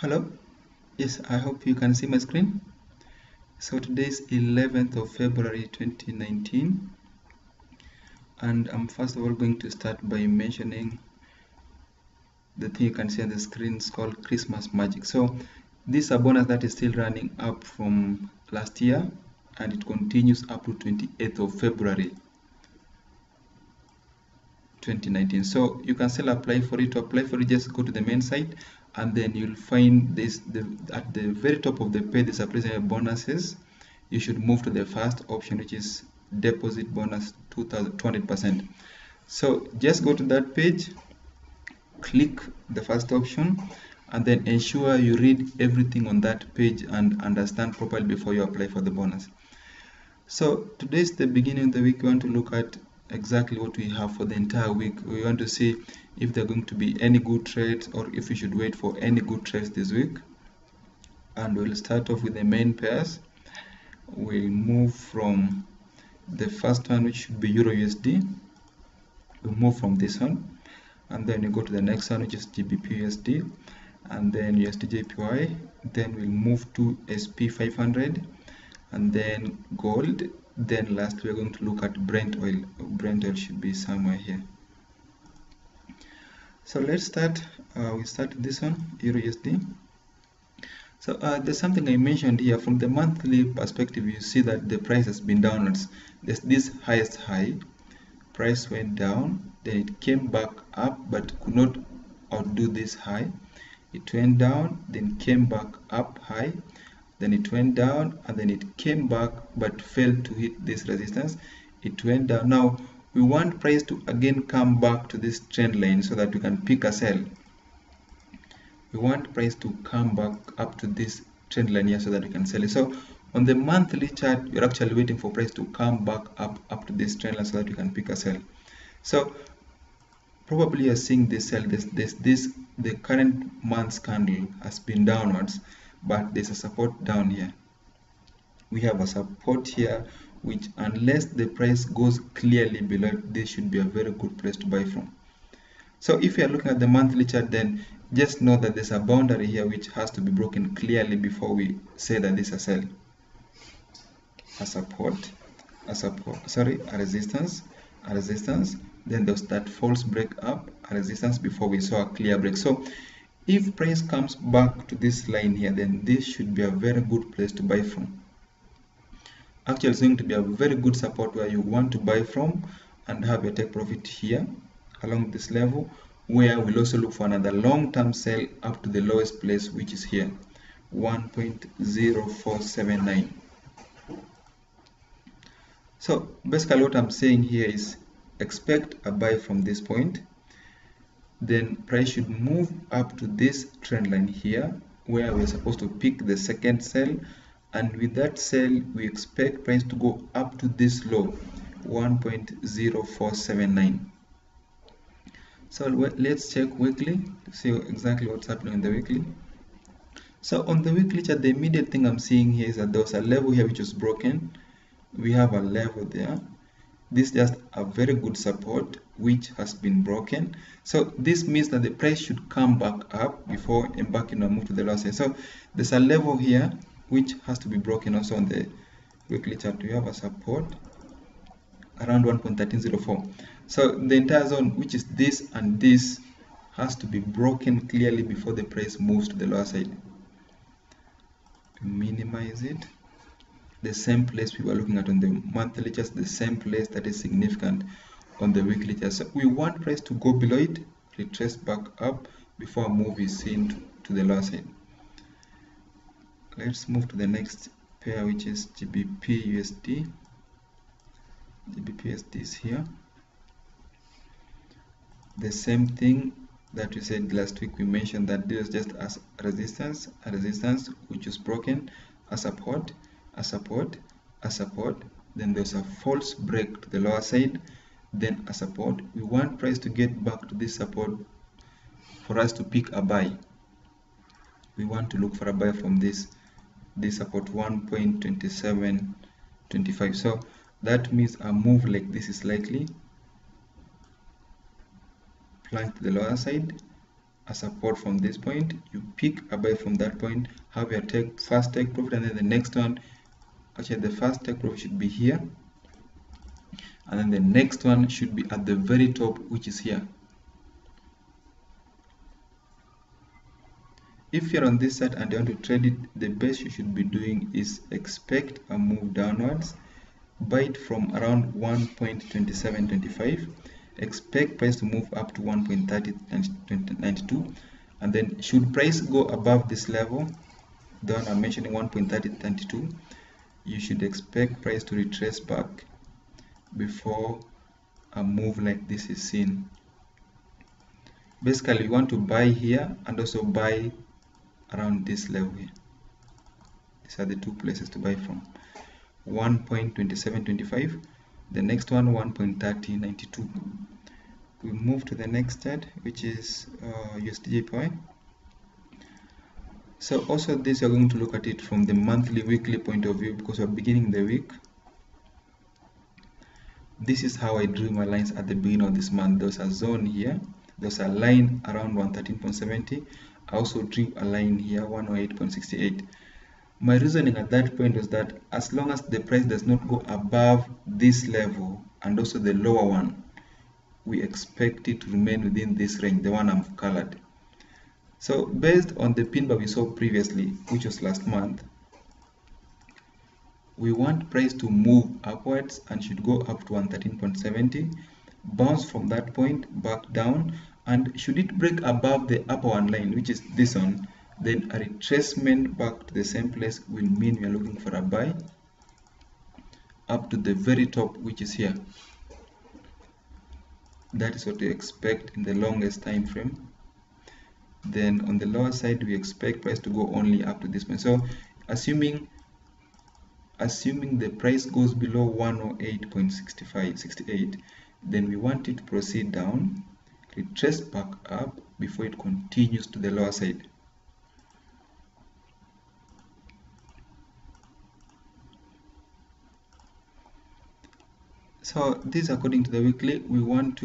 Hello, yes, I hope you can see my screen. So today is 11th of February 2019, and I'm first of all going to start by mentioning the thing you can see on the screen is called Christmas Magic. So this is a bonus that is still running up from last year, and it continues up to 28th of February 2019. So you can still apply for it. To apply for it, just go to the main site, and then you'll find this at the very top of the page. There's a place bonuses. You should move to the first option, which is deposit bonus 200%. So just go to that page, click the first option, and then ensure you read everything on that page and understand properly before you apply for the bonus. So today is the beginning of the week. We want to look at exactly what we have for the entire week. We want to see if there are going to be any good trades or if we should wait for any good trades this week. And we'll start off with the main pairs. We'll move from the first one, which should be Euro USD. We'll move from this one, and then you go to the next one, which is GBP USD, and then USD JPY. Then we'll move to SP 500, and then gold. Then last we're going to look at Brent oil. Brent oil should be somewhere here. So let's start. We start with this one, Euro USD. So there's something I mentioned here. From the monthly perspective, you see that the price has been downwards. There's this highest high, price went down, then it came back up but could not outdo this high. It went down, then came back up high, then it went down, and then it came back but failed to hit this resistance. It went down. Now we want price to again come back to this trend line so that we can pick a sell. We want price to come back up to this trend line here so that we can sell it. So on the monthly chart, you're actually waiting for price to come back up to this trend line so that you can pick a sell. So probably you're seeing this sell. The current month's candle has been downwards, but there's a support down here. We have a support here, which unless the price goes clearly below, this should be a very good place to buy from. So if you are looking at the monthly chart, then just know that there's a boundary here which has to be broken clearly before we say that this is a sell. A resistance, then there's that false break up, a resistance before we saw a clear break. So if price comes back to this line here, then this should be a very good place to buy from. Actually, it's going to be a very good support where you want to buy from and have a take profit here along this level, where we'll also look for another long-term sell up to the lowest place, which is here, 1.0479. So basically what I'm saying here is expect a buy from this point, then price should move up to this trend line here where we're supposed to pick the second sell, and with that sell we expect price to go up to this low, 1.0479. So let's check weekly to see exactly what's happening in the weekly. So on the weekly chart, the immediate thing I'm seeing here is that there was a level here which was broken. We have a level there. This is just a very good support which has been broken. So this means that the price should come back up before embarking on a move to the lower side. So there's a level here which has to be broken also on the weekly chart. We have a support around 1.1304. So the entire zone, which is this and this, has to be broken clearly before the price moves to the lower side. Minimize it. The same place we were looking at on the monthly chart, the same place that is significant on the weekly chart. So we want price to go below it, retrace back up before a move is seen to the lower side. Let's move to the next pair, which is GBP USD. GBP USD is here. The same thing that we said last week. We mentioned that this is just as a resistance which is broken, a support, then there's a false break to the lower side, then a support. We want price to get back to this support for us to pick a buy. We want to look for a buy from this support, 1.2725. so that means a move like this is likely. Plunge to the lower side, a support from this point, you pick a buy from that point, have your first take profit, and then the next one, actually the first take profit should be here, and then the next one should be at the very top, which is here. If you're on this side and you want to trade it, the best you should be doing is expect a move downwards, buy it from around 1.2725, expect price to move up to 1.3092, and then should price go above this level, the one I'm mentioning 1.3092, you should expect price to retrace back before a move like this is seen. Basically, you want to buy here and also buy around this level here. These are the two places to buy from. 1.2725, the next one 1.3092. We move to the next chart, which is USDJPY. So also this, you're going to look at it from the monthly, weekly point of view, because we're beginning the week. This is how I drew my lines at the beginning of this month. There's a zone here, there's a line around 113.70. I also drew a line here, 108.68. My reasoning at that point was that as long as the price does not go above this level and also the lower one, we expect it to remain within this range, the one I've colored. So based on the pin bar we saw previously, which was last month, we want price to move upwards and should go up to 113.70, bounce from that point back down, and should it break above the upper one line, which is this one, then a retracement back to the same place will mean we are looking for a buy up to the very top, which is here. That is what we expect in the longest time frame. Then on the lower side, we expect price to go only up to this point. So assuming the price goes below 108.68, then we want it to proceed down, retrace back up before it continues to the lower side. So this, according to the weekly, we want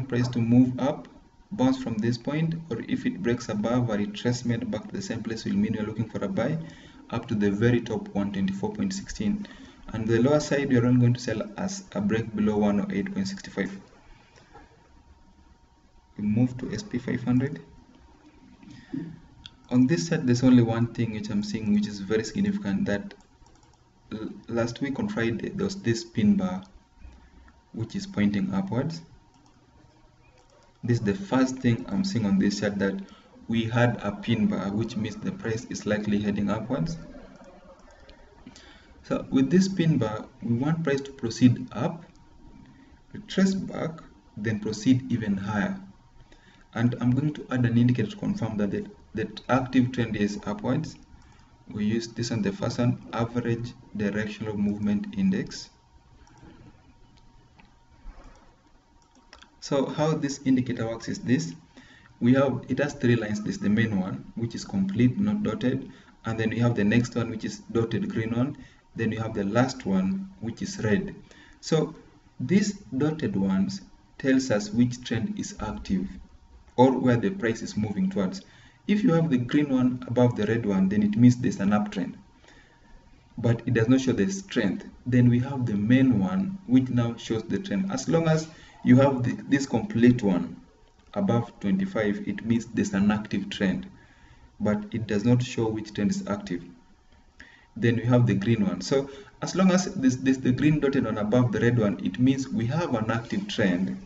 price to move up, bounce from this point, or if it breaks above, a retracement back to the same place will mean we're looking for a buy up to the very top, 124.16, and the lower side we are only going to sell as a break below 108.65. We move to SP500. On this side, there's only one thing which I'm seeing which is very significant, that last week on Friday there was this pin bar which is pointing upwards. This is the first thing I'm seeing on this chart, that we had a pin bar, which means the price is likely heading upwards. So with this pin bar, we want price to proceed up, retrace back, then proceed even higher. And I'm going to add an indicator to confirm that the active trend is upwards. We use this on the first one, average directional movement index. So how this indicator works is this: it has three lines. This is the main one, which is complete, not dotted, and then we have the next one, which is dotted green one, then we have the last one, which is red. So these dotted ones tells us which trend is active or where the price is moving towards. If you have the green one above the red one, then it means there's an uptrend, but it does not show the strength. Then we have the main one, which now shows the trend. As long as you have this complete one above 25, it means there's an active trend, but it does not show which trend is active. Then we have the green one. So as long as this the green dotted one above the red one, it means we have an active trend,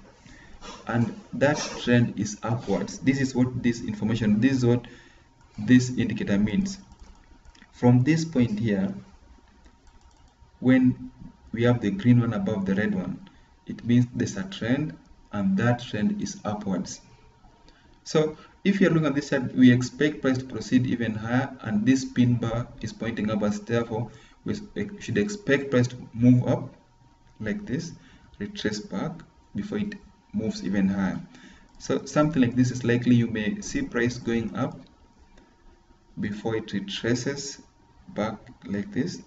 and that trend is upwards. This is what this is what this indicator means. From this point here, when we have the green one above the red one, it means there's a trend, and that trend is upwards. So if you're looking at this side, we expect price to proceed even higher, and this pin bar is pointing upwards. Therefore, we should expect price to move up like this, retrace back before it moves even higher. So something like this is likely. You may see price going up before it retraces back like this,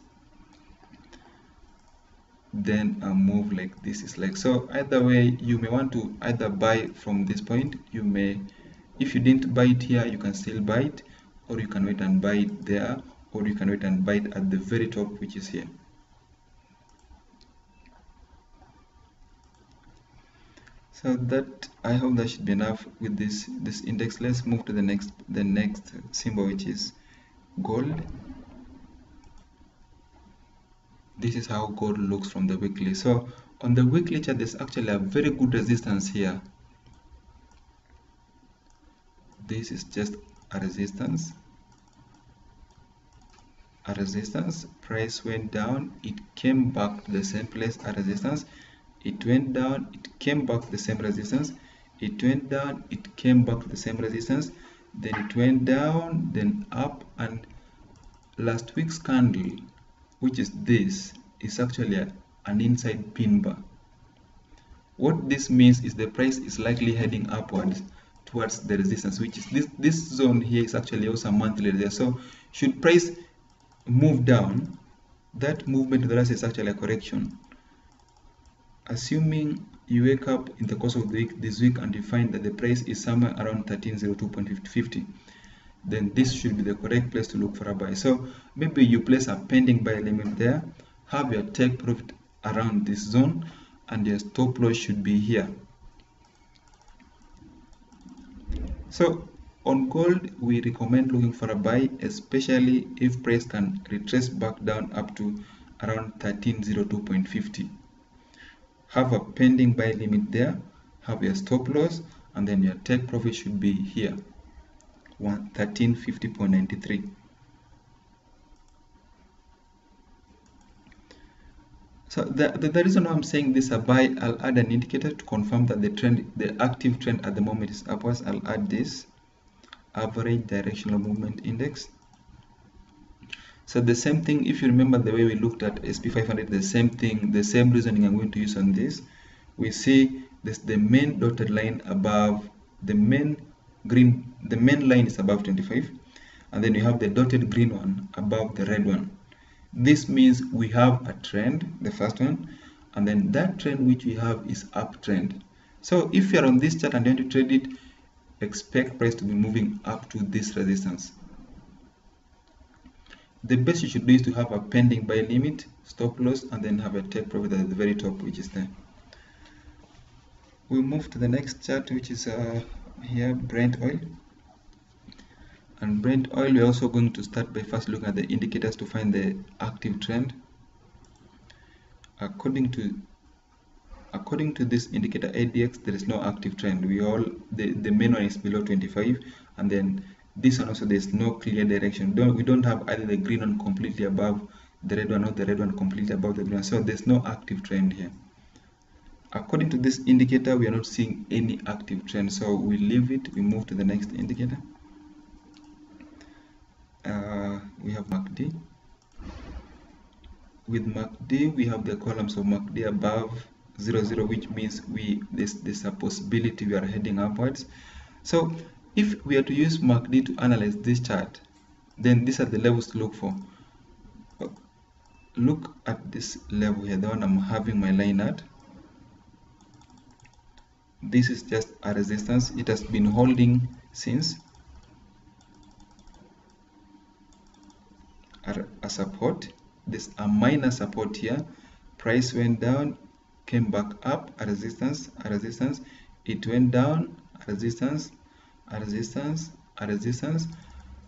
then a move like this is like so. Either way, you may want to either buy from this point, you may If you didn't buy it here, you can still buy it, or you can wait and buy it there, or you can wait and buy it at the very top, which is here. So that, I hope that should be enough with this index. Let's move to the next symbol, which is gold. This is how gold looks from the weekly. So on the weekly chart, there's actually a very good resistance here. This is just a resistance. Price went down, it came back to the same place, a resistance. It went down, it came back to the same resistance. It went down, it came back to the same resistance. Then it went down, then up, and last week's candle, which is this, is actually an inside pin bar. What this means is the price is likely heading upwards towards the resistance, which is this zone here is actually also a monthly resistance. So should price move down, that movement to the right is actually a correction. Assuming you wake up in the course of the week, this week, and you find that the price is somewhere around 1302.50, then this should be the correct place to look for a buy. So maybe you place a pending buy limit there, have your take profit around this zone, and your stop loss should be here. So on gold, we recommend looking for a buy, especially if price can retrace back down up to around 1302.50. Have a pending buy limit there, have your stop loss, and then your take profit should be here, 1350.93. So the reason why I'm saying this a buy, I'll add an indicator to confirm that the active trend at the moment is upwards. I'll add this average directional movement index. So the same thing, if you remember the way we looked at SP500, the same thing, the same reasoning I'm going to use on this. We see this, the main dotted line above the main line is above 25, and then you have the dotted green one above the red one. This means we have a trend, the first one, and then that trend which we have is uptrend. So if you're on this chart and you want to trade it, expect price to be moving up to this resistance. The best you should do is to have a pending buy limit, stop loss, and then have a take profit at the very top, which is there. We'll move to the next chart, which is here, Brent oil. And Brent oil, we're also going to start by first looking at the indicators to find the active trend. According to this indicator ADX, there is no active trend. The main one is below 25, and then this one also there's no clear direction. We don't have either the green one completely above the red one or the red one completely above the green one. So there's no active trend here. According to this indicator, we are not seeing any active trend, so we leave it. We move to the next indicator. We have MACD. With MACD, we have the columns of MACD above 00, which means there's a possibility we are heading upwards. So if we are to use MACD to analyze this chart, then these are the levels to look for. Look at this level here, the one I'm having my line at. This is just a resistance. It has been holding since. A support. There's a minor support here. Price went down, came back up, a resistance. It went down, a resistance.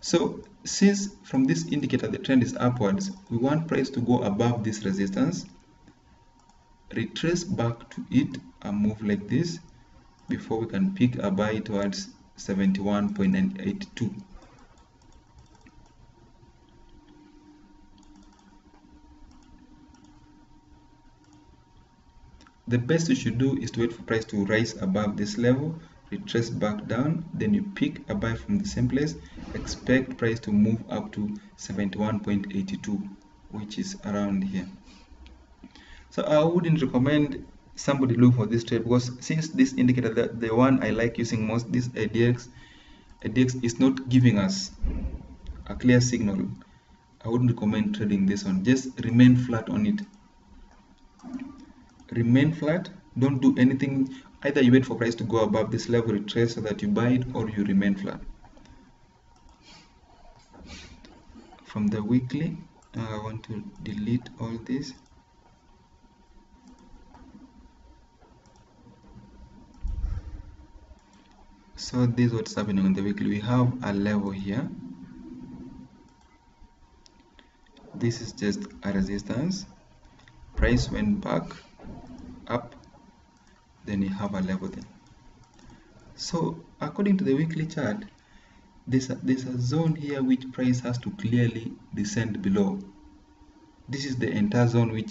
So since from this indicator the trend is upwards, we want price to go above this resistance, retrace back to it and move like this before we can pick a buy towards 71.982. The best you should do is to wait for price to rise above this level, retrace back down, then you pick a buy from the same place, expect price to move up to 71.82, which is around here. So I wouldn't recommend somebody look for this trade, because since this indicator, the one I like using most, this ADX is not giving us a clear signal. I wouldn't recommend trading this one. Just remain flat on it. Remain flat, don't do anything. Either you wait for price to go above this level, retrace so that you buy it, or you remain flat. From the weekly, I want to delete all this. So this is what's happening on the weekly. We have a level here. This is just a resistance. Price went back up, then you have a level there. So according to the weekly chart, there's a zone here which price has to clearly descend below. This is the entire zone which,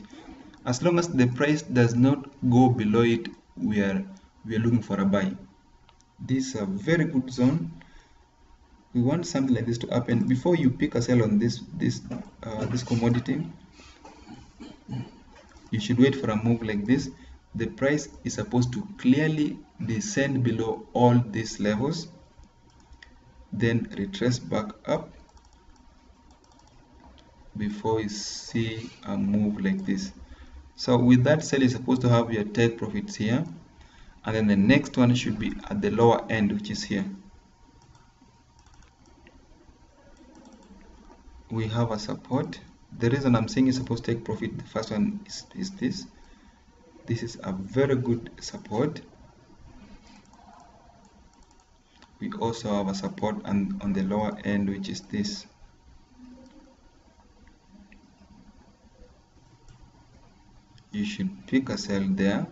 as long as the price does not go below it, we are looking for a buy. This is a very good zone. We want something like this to happen before you pick a sell on this commodity. You should wait for a move like this. The price is supposed to clearly descend below all these levels, then retrace back up before you see a move like this. So with that sell, you're supposed to have your take profits here, and then the next one should be at the lower end, which is here. We have a support. The reason I'm saying you're supposed to take profit, the first one is this. This is a very good support. We also have a support on the lower end, which is this. You should pick a sell there,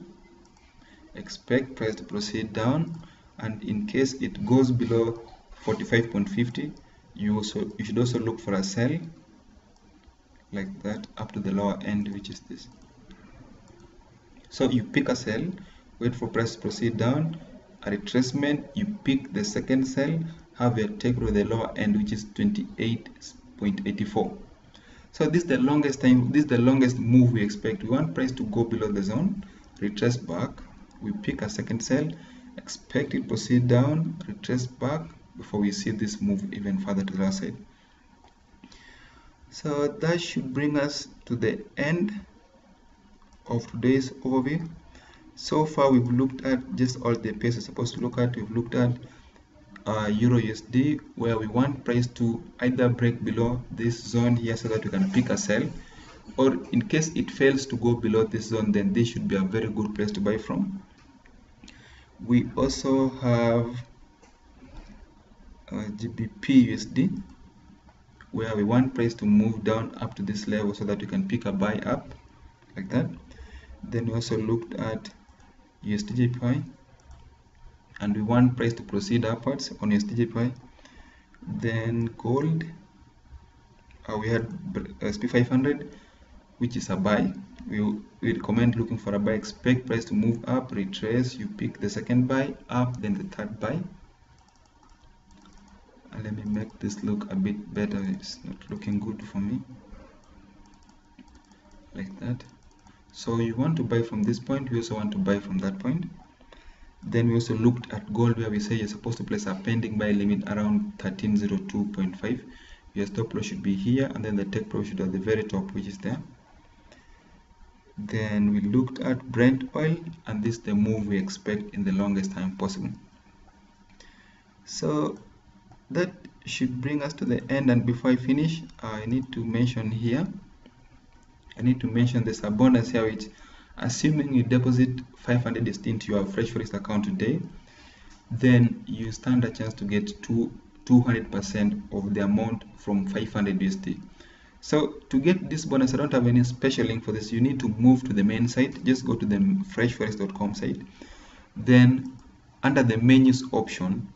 expect price to proceed down, and in case it goes below 45.50, you should also look for a sell like that up to the lower end, which is this. So you pick a sell, wait for price to proceed down, a retracement, you pick the second sell, have your take with the lower end, which is 28.84. So this is the longest time, this is the longest move we expect. We want price to go below the zone, retrace back, we pick a second sell, expect it to proceed down, retrace back before we see this move even further to the other side. So that should bring us to the end of today's overview. So far we've looked at just all the pairs we're supposed to look at. We've looked at Euro USD, where we want price to either break below this zone here so that we can pick a sell, or in case it fails to go below this zone, then this should be a very good place to buy from. We also have GBP USD, where we want price to move down up to this level so that we can pick a buy up like that. Then we also looked at USDJPY, and we want price to proceed upwards on USDJPY. Then gold, we had SP500, which is a buy. We recommend looking for a buy, expect price to move up, retrace, you pick the second buy up, then the third buy. And let me make this look a bit better. It's not looking good for me like that. So you want to buy from this point, we also want to buy from that point. Then we also looked at gold, where we say you're supposed to place a pending buy limit around 1302.5. Your stop loss should be here, and then the take profit should be at the very top, which is there. Then we looked at Brent oil, and this is the move we expect in the longest time possible. So that should bring us to the end, and before I finish, I need to mention here, there's a bonus here, which, assuming you deposit 500 USD into your FreshForex account today, then you stand a chance to get 200% of the amount from 500 USD. So to get this bonus, I don't have any special link for this. You need to move to the main site. Just go to the freshforex.com site. Then under the menus option,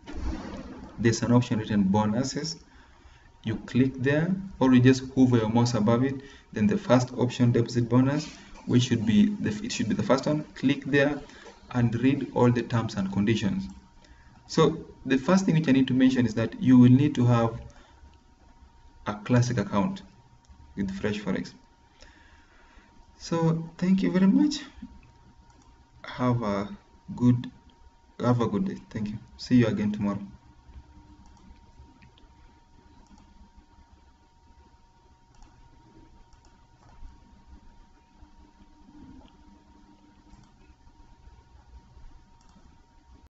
there's an option written bonuses. You click there, or you just hover your mouse above it. Then the first option, deposit bonus, which should be the first one. Click there and read all the terms and conditions. So the first thing which I need to mention is that you will need to have a classic account with FreshForex. So thank you very much. Have a good day. Thank you. See you again tomorrow.